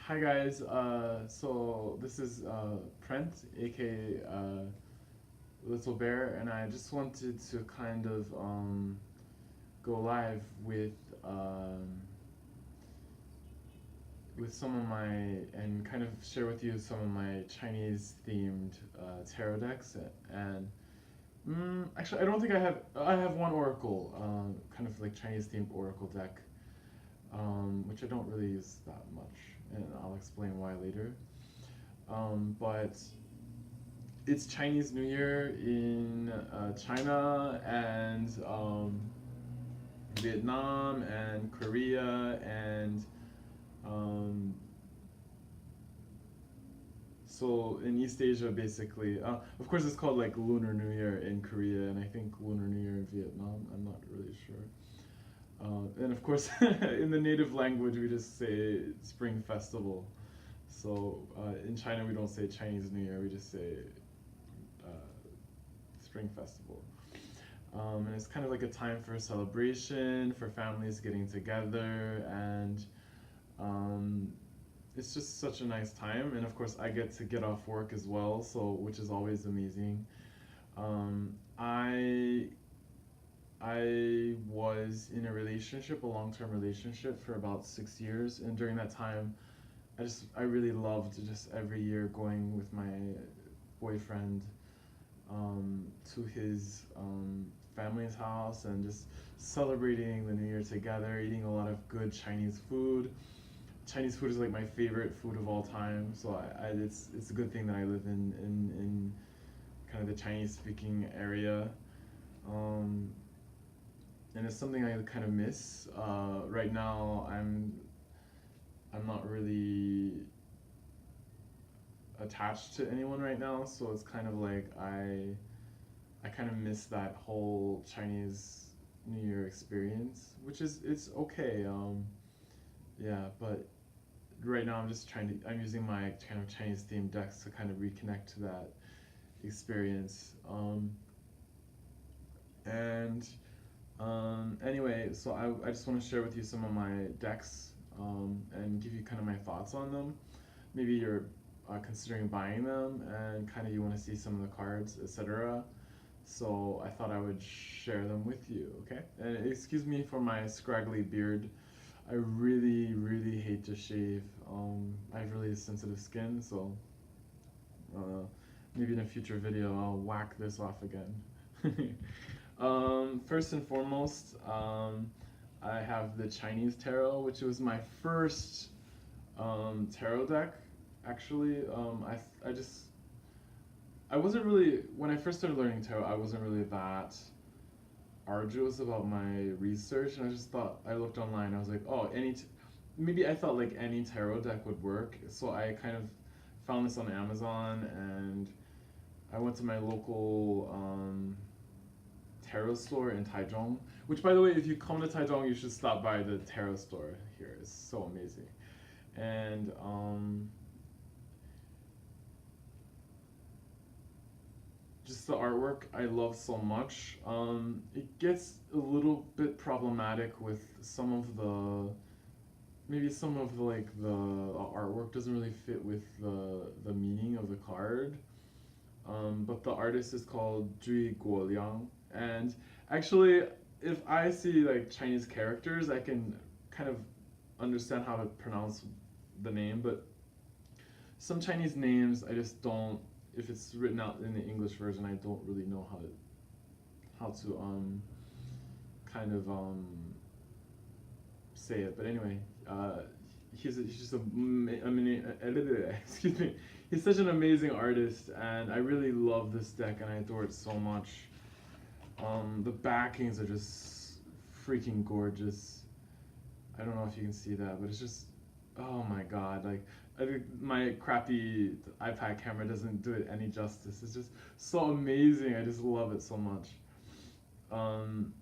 Hi guys, so this is Prent, aka Little Bear, and I just wanted to kind of go live with some of my and kind of share with you some of my Chinese themed tarot decks. And actually, I don't think I have one oracle, kind of like Chinese themed oracle deck, which I don't really use that much, and I'll explain why later. But it's Chinese New Year in China and Vietnam and Korea and um, so in East Asia basically. Of course, it's called like Lunar New Year in Korea, and I think Lunar New Year in Vietnam. I'm not really sure. And of course, in the native language, we just say Spring Festival. So in China, we don't say Chinese New Year, we just say uh, Spring Festival. And it's kind of like a time for celebration, for families getting together, and um, it's just such a nice time. And of course, I get to get off work as well, so which is always amazing. Um, I I was in a relationship, a long-term relationship, for about 6 years, and during that time, I really loved just every year going with my boyfriend to his family's house and just celebrating the New Year together, eating a lot of good Chinese food. Chinese food is like my favorite food of all time, so it's a good thing that I live in kind of the Chinese speaking area. Um, and it's something I kind of miss. Right now, I'm not really attached to anyone right now, so it's kind of like I kind of miss that whole Chinese New Year experience, which is it's okay. Yeah, but right now I'm using my kind of Chinese themed decks to kind of reconnect to that experience. And Anyway, so I just want to share with you some of my decks and give you kind of my thoughts on them. Maybe you're considering buying them and kind of you want to see some of the cards, etc. So I thought I would share them with you, okay? And excuse me for my scraggly beard. I really, really hate to shave. I have really sensitive skin, so uh, maybe in a future video I'll whack this off again. First and foremost, I have the Chinese tarot, which was my first tarot deck. Actually, I wasn't really when I first started learning tarot. I wasn't really that arduous about my research, and I just thought I looked online. I was like, oh, maybe I thought like any tarot deck would work. So I kind of found this on Amazon, and I went to my local tarot store in Taichung. Which, by the way, if you come to Taichung, you should stop by the tarot store here. It's so amazing, and just the artwork I love so much. It gets a little bit problematic with some of the maybe some of the like the artwork doesn't really fit with the meaning of the card. But the artist is called Zhui Guoliang, and actually, if I see like Chinese characters, I can kind of understand how to pronounce the name, but some Chinese names I just don't. If it's written out in the English version, I don't really know how to kind of say it. But anyway, he's just excuse me. He's such an amazing artist, and I really love this deck, and I adore it so much. The backings are just freaking gorgeous. I don't know if you can see that, but it's just, oh my god, like I think my crappy iPad camera doesn't do it any justice. It's just so amazing. I just love it so much. Um,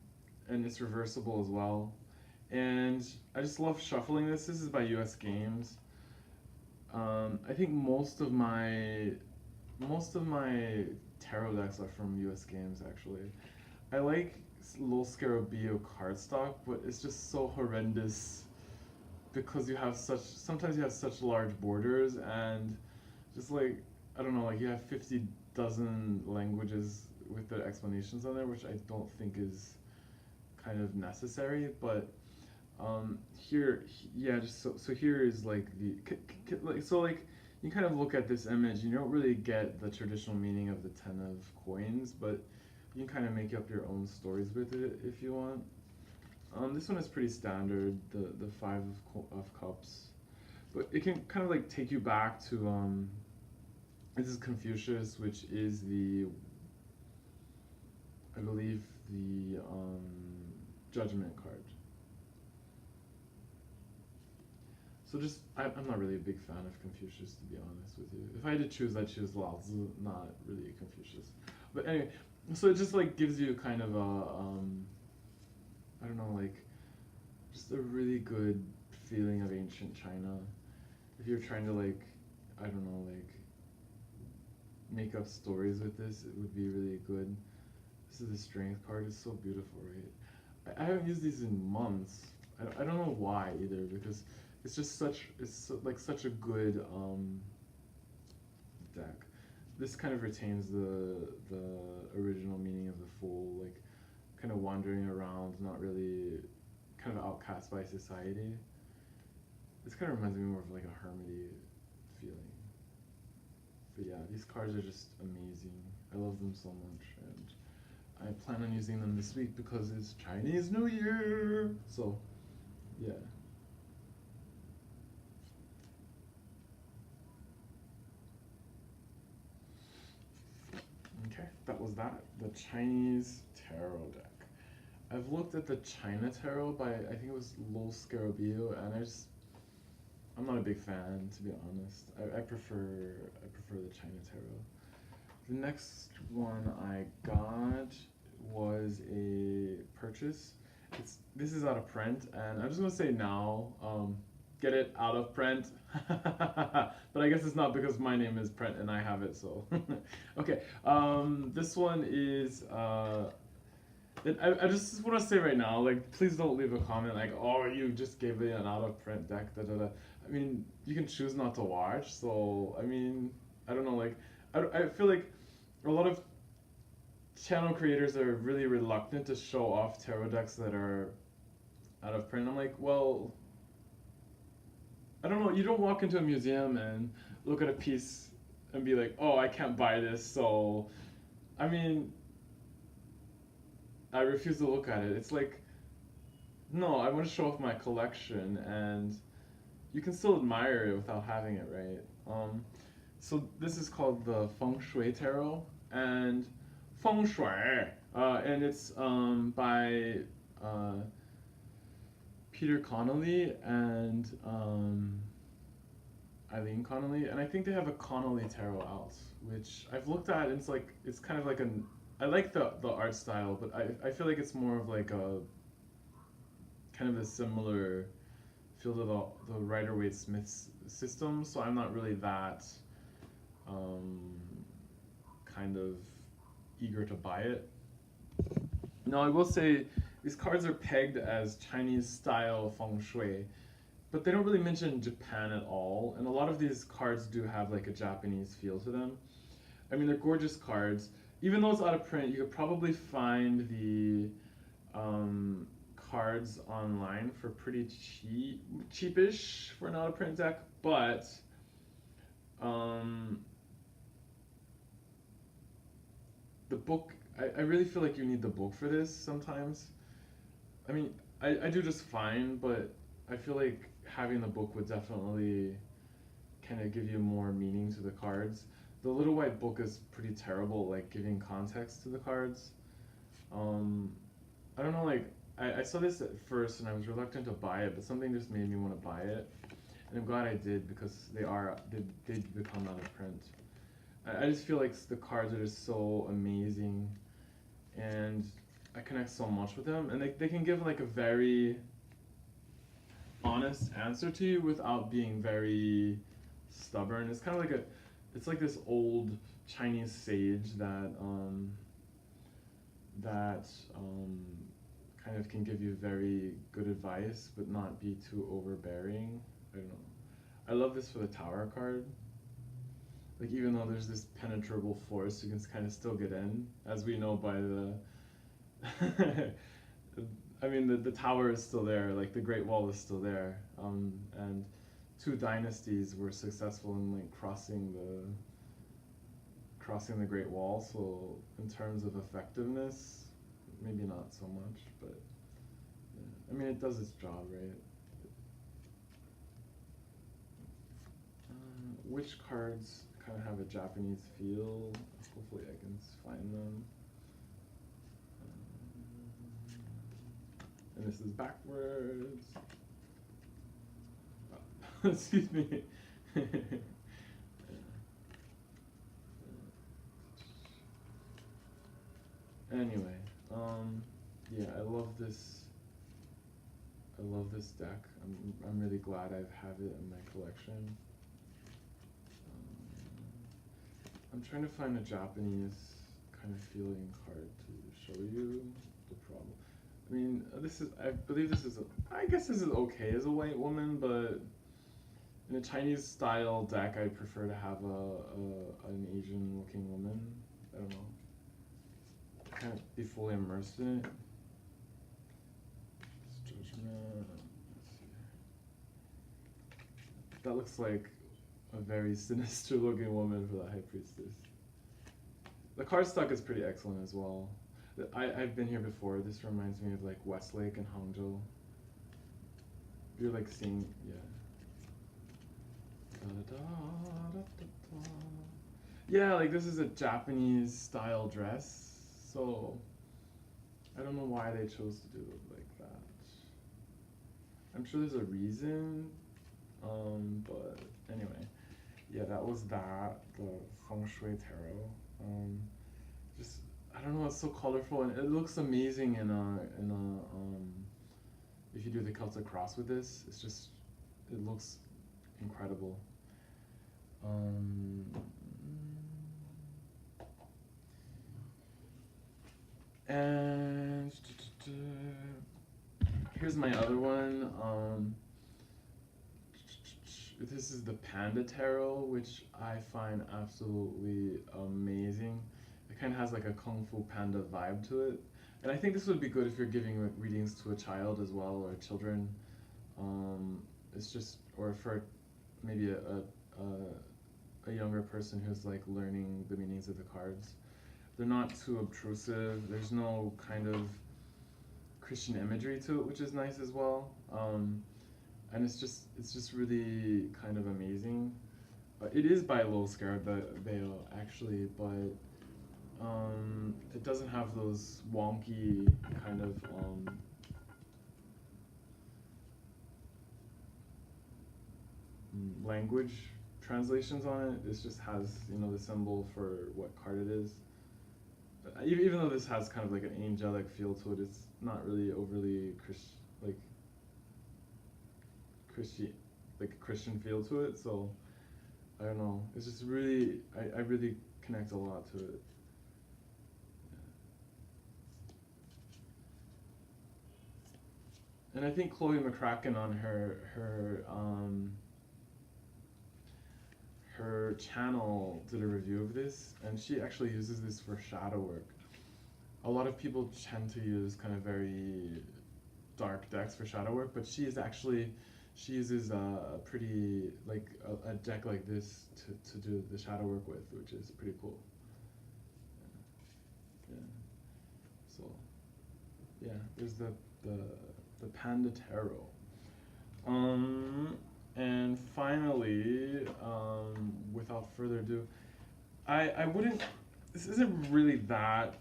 and it's reversible as well. And I just love shuffling this. This is by US Games. I think most of my tarot decks are from US Games actually. I like Lil Scarabeo cardstock, but it's just so horrendous because you have such sometimes you have such large borders and just like I don't know, like you have 50 dozen languages with the explanations on there, which I don't think is kind of necessary. But yeah, just so here is like like so like you kind of look at this image, you don't really get the traditional meaning of the 10 of coins, but you can kind of make up your own stories with it if you want. This one is pretty standard, the five of cups, but it can kind of like take you back to this is Confucius, which is I believe the Judgment card. So just I'm not really a big fan of Confucius, to be honest with you. If I had to choose, I'd choose Lao Tzu, not really Confucius. But anyway, so it just like gives you kind of a I don't know, like just a really good feeling of ancient China. If you're trying to like, I don't know, like make up stories with this, it would be really good. This is the Strength card. It's so beautiful, right? I haven't used these in months. I don't know why either, because it's just like such a good deck. This kind of retains the original meaning of the Fool, like kind of wandering around, not really, kind of outcast by society. This kind of reminds me more of like a hermity feeling. But yeah, these cards are just amazing. I love them so much, and I plan on using them this week because it's Chinese New Year. So, yeah. Okay, that was that. The Chinese Tarot deck. I've looked at the China Tarot by I think it was Lowell Scarabeo, and I'm not a big fan, to be honest. I prefer the China Tarot. The next one I got was a purchase. This is out of print, and I'm just gonna say now, get it out of print. But I guess it's not because my name is Print and I have it, so okay. This one is I just want to say right now, like, please don't leave a comment like, oh, you just gave me an out of print deck, da da da. I mean, you can choose not to watch, so I mean, I don't know, like, I feel like a lot of channel creators are really reluctant to show off tarot decks that are out of print. I'm like, well, I don't know, you don't walk into a museum and look at a piece and be like, oh, I can't buy this, so, I mean, I refuse to look at it. It's like, no, I want to show off my collection, and you can still admire it without having it, right? So this is called the Feng Shui Tarot, and Feng Shui, and it's by Peter Connolly and Eileen Connolly, and I think they have a Connolly Tarot out, which I've looked at, and it's like, it's kind of like an, I like the art style, but I feel like it's more of like a kind of a similar feel to the Rider-Waite Smith system, so I'm not really that kind of eager to buy it. Now I will say these cards are pegged as Chinese style feng shui, but they don't really mention Japan at all, and a lot of these cards do have like a Japanese feel to them. I mean, they're gorgeous cards. Even though it's out of print, you could probably find the cards online for pretty cheapish for an out of print deck, but the book, I really feel like you need the book for this sometimes. I mean, I do just fine, but I feel like having the book would definitely kind of give you more meaning to the cards. The Little White Book is pretty terrible, like giving context to the cards. I don't know, like I saw this at first and I was reluctant to buy it, but something just made me want to buy it, and I'm glad I did because they become out of print. I just feel like the cards are just so amazing, and I connect so much with them, and they can give like a very honest answer to you without being very stubborn. It's kind of like it's like this old Chinese sage that kind of can give you very good advice, but not be too overbearing. I don't know. I love this for the Tower card. Like even though there's this penetrable force, you can kind of still get in, as we know by the. I mean, the tower is still there. Like the Great Wall is still there, and two dynasties were successful in like crossing the Great Wall. So in terms of effectiveness, maybe not so much, but yeah. I mean, it does its job, right? Which cards kind of have a Japanese feel? Hopefully I can find them. And this is backwards. Oh, excuse me. Anyway, yeah, I love this. I love this deck. I'm really glad I have it in my collection. I'm trying to find a Japanese kind of feeling card to show you the problem. I mean, I believe this is, I guess this is okay as a white woman, but in a Chinese style deck, I prefer to have an Asian looking woman. I don't know. Kind of be fully immersed in it. Judgment. Let's see. That looks like a very sinister looking woman for the High Priestess. The cardstock is pretty excellent as well. I've been here before. This reminds me of like Westlake and Hangzhou. You're like seeing, yeah. Yeah, like this is a Japanese style dress, so I don't know why they chose to do it like that. I'm sure there's a reason, but anyway, yeah, that was that, the Feng Shui Tarot. Just, I don't know, it's so colorful and it looks amazing if you do the Celtic cross with this, it looks incredible. And here's my other one. This is the Panda Tarot, which I find absolutely amazing. It kind of has like a Kung Fu Panda vibe to it. And I think this would be good if you're giving readings to a child as well, or children. It's just, or for maybe a younger person who's like learning the meanings of the cards. They're not too obtrusive. There's no kind of Christian imagery to it, which is nice as well. And it's just really kind of amazing. It is by Lowell Scarabeo actually, but it doesn't have those wonky kind of language translations on it. It just has, you know, the symbol for what card it is. Even though this has kind of like an angelic feel to it, it's not really overly Christian feel to it. So I don't know. It's just really, I really connect a lot to it. And I think Chloe McCracken on her channel did a review of this, and she actually uses this for shadow work. A lot of people tend to use kind of very dark decks for shadow work, but she uses a pretty, like a deck like this to do the shadow work with, which is pretty cool. Yeah. So yeah, there's the Panda Tarot. And finally, without further ado, I wouldn't, this isn't really that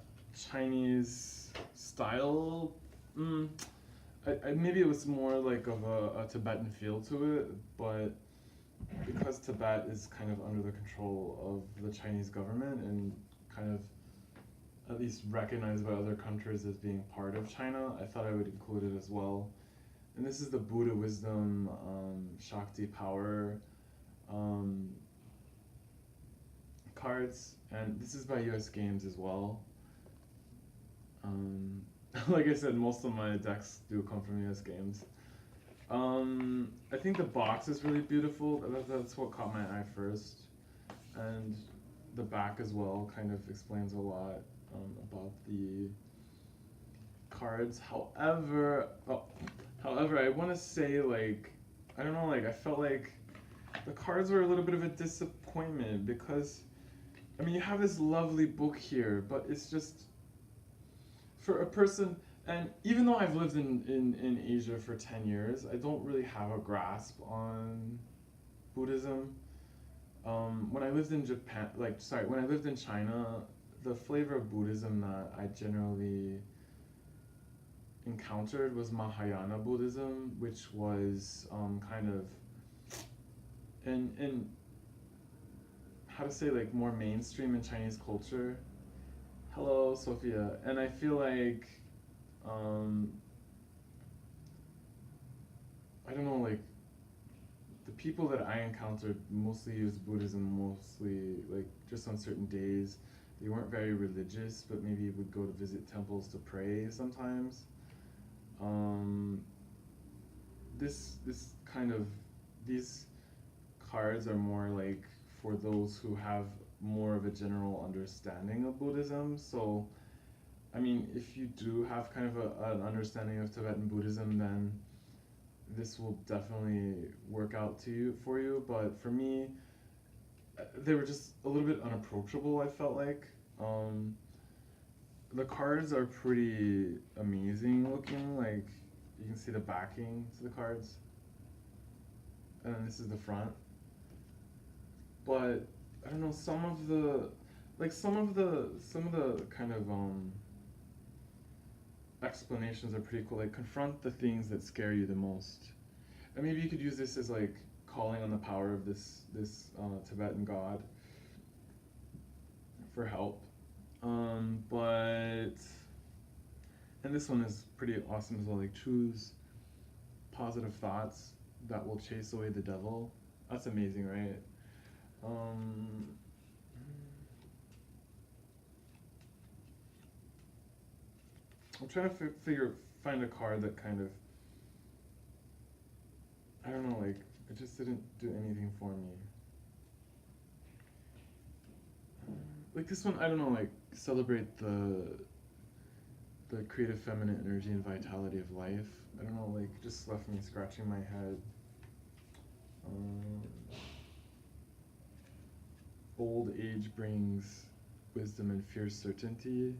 Chinese style. Maybe it was more like of a Tibetan feel to it, but because Tibet is kind of under the control of the Chinese government and kind of at least recognized by other countries as being part of China, I thought I would include it as well. And this is the Buddha Wisdom Shakti Power cards, and this is by US Games as well. like I said, most of my decks do come from US games. I think the box is really beautiful. That's what caught my eye first, and the back as well kind of explains a lot about the cards. However, I want to say like I don't know, like I felt like the cards were a little bit of a disappointment because I mean you have this lovely book here, but it's just for a person. And even though I've lived in Asia for 10 years, I don't really have a grasp on Buddhism. When I lived in Japan, like, sorry, when I lived in China, the flavor of Buddhism that I generally encountered was Mahayana Buddhism, which was kind of in how to say like more mainstream in Chinese culture. Hello, Sophia. And I feel like um, I don't know, like the people that I encountered mostly used Buddhism mostly like just on certain days. They weren't very religious, but maybe would go to visit temples to pray sometimes. Um, this kind of these cards are more like for those who have more of a general understanding of Buddhism. So, I mean, if you do have kind of an understanding of Tibetan Buddhism, then this will definitely work out to you for you. But for me, they were just a little bit unapproachable. I felt like the cards are pretty amazing looking. Like you can see the backing to the cards, and then this is the front. But I don't know, some of the kind of explanations are pretty cool. Like confront the things that scare you the most, and maybe you could use this as like calling on the power of this Tibetan god for help. But and this one is pretty awesome as well. Like choose positive thoughts that will chase away the devil. That's amazing, right? Um, I'm trying to find a card that kind of, I don't know, like, it just didn't do anything for me. Like this one, I don't know, like, celebrate the creative feminine energy and vitality of life. I don't know, like, just left me scratching my head. Um, Old age brings wisdom and fierce certainty.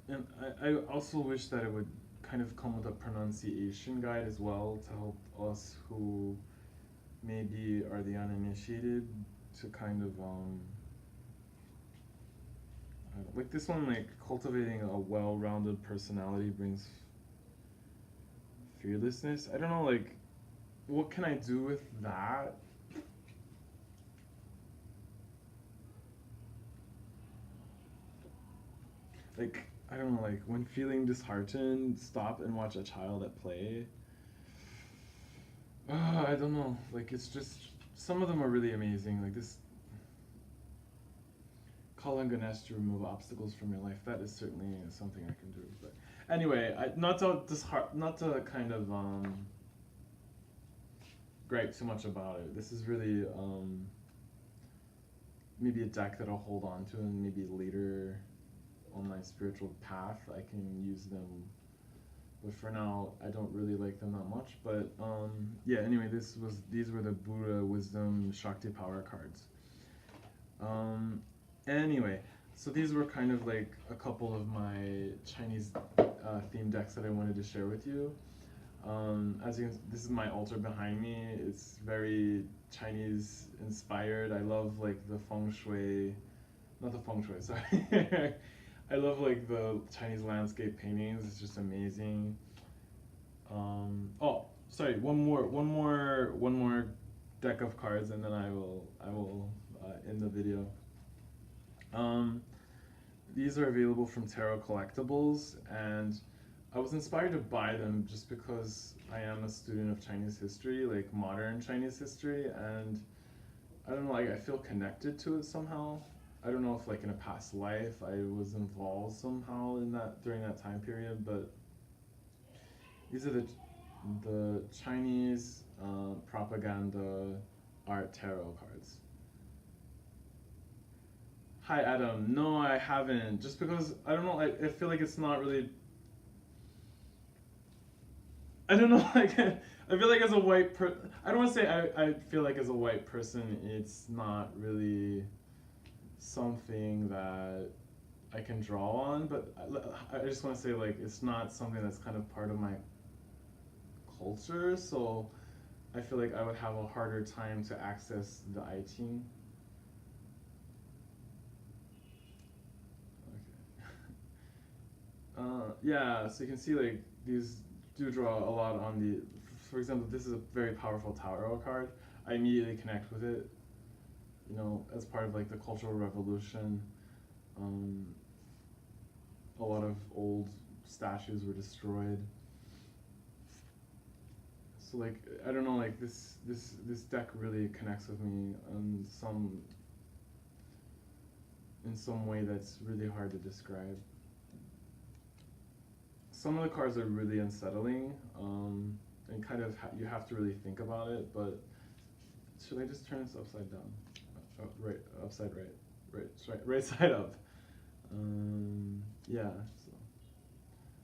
And I also wish that it would kind of come with a pronunciation guide as well to help us who maybe are the uninitiated to kind of like this one, like cultivating a well-rounded personality brings fearlessness. I don't know, like what can I do with that? Like I don't know, like when feeling disheartened, stop and watch a child at play. I don't know. Like it's just some of them are really amazing. Like this, call on Ganesh to remove obstacles from your life. That is certainly something I can do. But anyway, not to kind of gripe too much about it. This is really maybe a deck that I'll hold on to, and maybe later on my spiritual path I can use them. But for now, I don't really like them that much. But yeah. Anyway, these were the Buddha Wisdom Shakti Power cards. Anyway, so these were kind of like a couple of my Chinese theme decks that I wanted to share with you. As you can, this is my altar behind me. It's very Chinese inspired. I love like the feng shui, not the feng shui, sorry. I love like the Chinese landscape paintings. It's just amazing. Oh, sorry. One more deck of cards, and then I will end the video. Um, these are available from Tarot Collectibles, and I was inspired to buy them just because I am a student of Chinese history, like modern Chinese history, and I don't know, like I feel connected to it somehow. I don't know if like in a past life I was involved somehow in that during that time period, but these are the Chinese propaganda art tarot cards. Hi Adam. No, I haven't. Just because I don't know. I feel like it's not really. I don't know. Like I feel like as a I don't want to say I feel like as a white person, it's not really something that I can draw on. But I just want to say like it's not something that's kind of part of my culture. So I feel like I would have a harder time to access the I Ching. Okay. Yeah, so you can see like these do draw a lot on the. For example, this is a very powerful tarot card. I immediately connect with it. You know, as part of like the Cultural Revolution, um, a lot of old statues were destroyed. So like I don't know, like this deck really connects with me on in some way that's really hard to describe. Some of the cards are really unsettling, and kind of you have to really think about it. But should I just turn this upside down? Right, upside right side up. Yeah.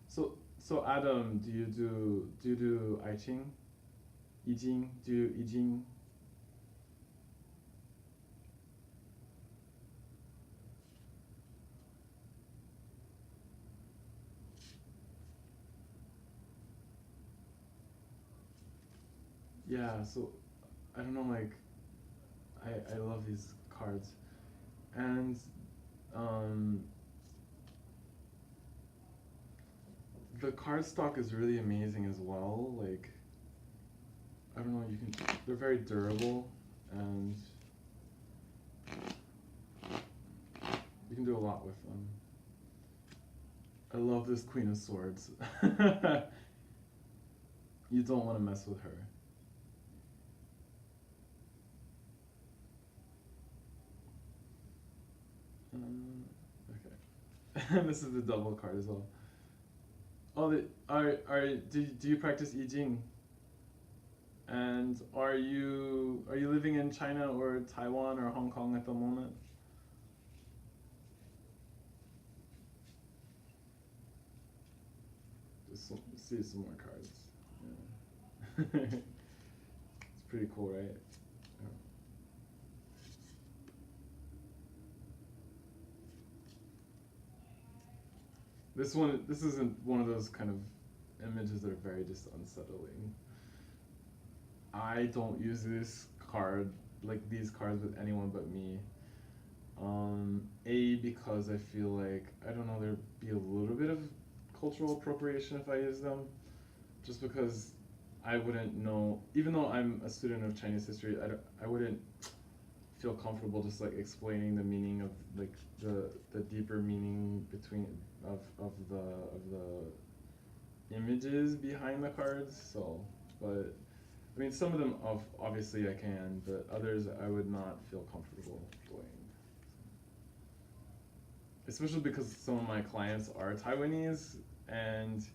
So Adam, do you do I Ching? I Ching? Do you I Ching? Yeah. So I don't know, like I love these cards, and um, the card stock is really amazing as well. Like I don't know, they're very durable, and you can do a lot with them. I love this Queen of Swords. You don't want to mess with her. Okay. This is the double card as well. Oh, do you practice I Ching? And are you living in China or Taiwan or Hong Kong at the moment? See some more cards. Yeah. It's pretty cool, right? Yeah. This isn't one of those kind of images that are very just unsettling. I don't use these cards with anyone but me. Because I feel like, I don't know, there'd be a little bit of cultural appropriation if I use them. Just because I wouldn't know, even though I'm a student of Chinese history, I wouldn't feel comfortable just like explaining the meaning of like the deeper meaning of the images behind the cards. So, but I mean, some of them obviously I can, but others I would not feel comfortable doing. Especially because some of my clients are Taiwanese, and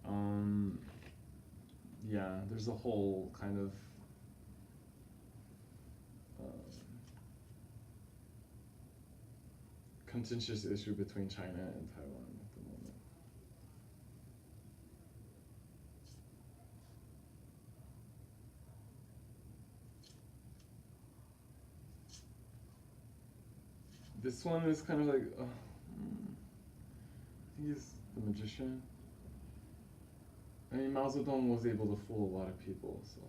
um, yeah, there's a whole kind of uh, contentious issue between China and Taiwan at the moment. This one is kind of like, I think he's the magician. I mean, Mao Zedong was able to fool a lot of people, so.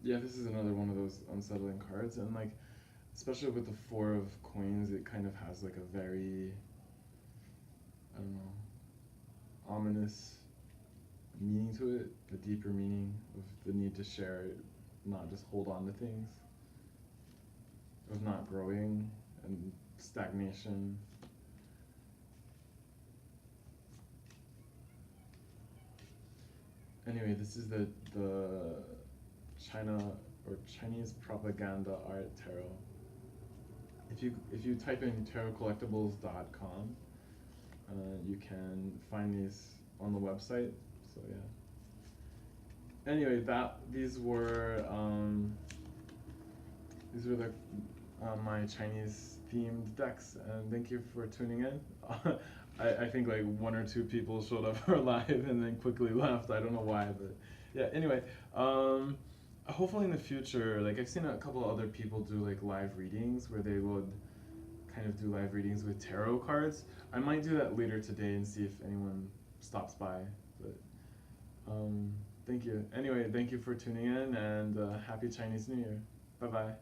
Yeah, this is another one of those unsettling cards, and like, especially with the Four of Coins, it kind of has like a very, I don't know, ominous meaning to it, a deeper meaning of the need to share it, not just hold on to things. of not growing and stagnation. Anyway, this is the China or Chinese propaganda art tarot. If you type in tarotcollectibles.com, you can find these on the website. So yeah. Anyway, these were the my Chinese themed decks, and thank you for tuning in. I think like one or two people showed up for live and then quickly left. I don't know why, but yeah. Anyway, hopefully in the future, like I've seen a couple of other people do like live readings where they would kind of do live readings with tarot cards. I might do that later today and see if anyone stops by. But thank you. Anyway, thank you for tuning in, and happy Chinese New Year. Bye bye.